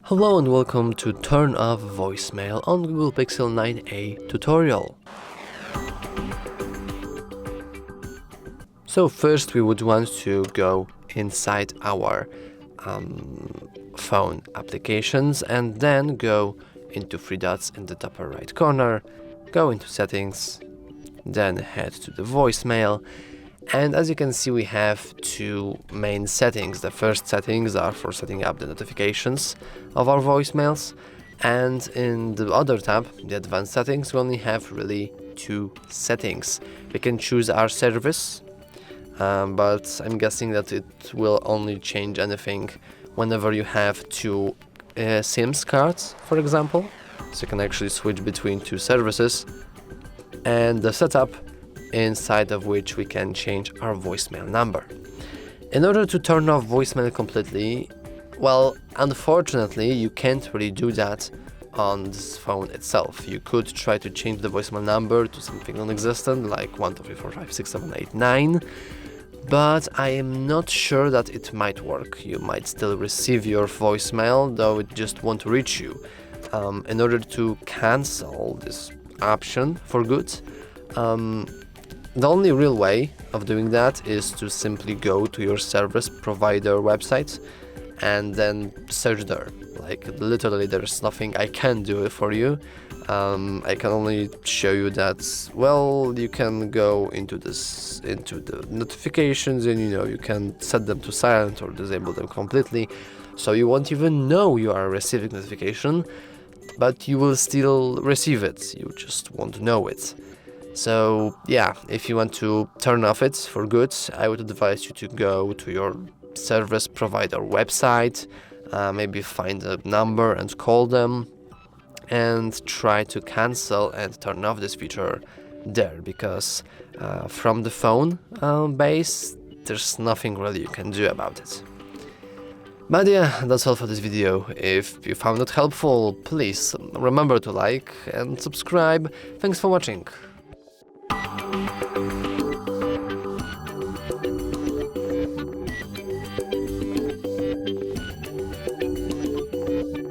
Hello and welcome to Turn Off Voicemail on Google Pixel 9a tutorial. So first we would want to go inside our phone applications and then go into three dots in the upper right corner, go into settings, then head to the voicemail. And as you can see, we have two main settings. The first settings are for setting up the notifications of our voicemails, and in the other tab, the advanced settings, we only have really two settings. We can choose our service, but I'm guessing that it will only change anything whenever you have two SIMs cards, for example. So you can actually switch between two services, and the setup inside of which we can change our voicemail number. In order to turn off voicemail completely, well, unfortunately, you can't really do that on this phone itself. You could try to change the voicemail number to something non-existent, like 1, 2, 3, 4, 5, 6, 7, 8, 9, but I am not sure that it might work. You might still receive your voicemail, though it just won't reach you. In order to cancel this option for good, the only real way of doing that is to simply go to your service provider website and then search there. Like, literally, there's nothing I can do for you. I can only show you that, well, you can go into the notifications, and you can set them to silent or disable them completely, so you won't even know you are receiving notification, but you will still receive it. You just won't know it. So yeah, if you want to turn off it for good, I would advise you to go to your service provider website, maybe find a number and call them, and try to cancel and turn off this feature there, because from the phone base, there's nothing really you can do about it. But yeah, that's all for this video. If you found it helpful, please remember to like and subscribe. Thanks for watching.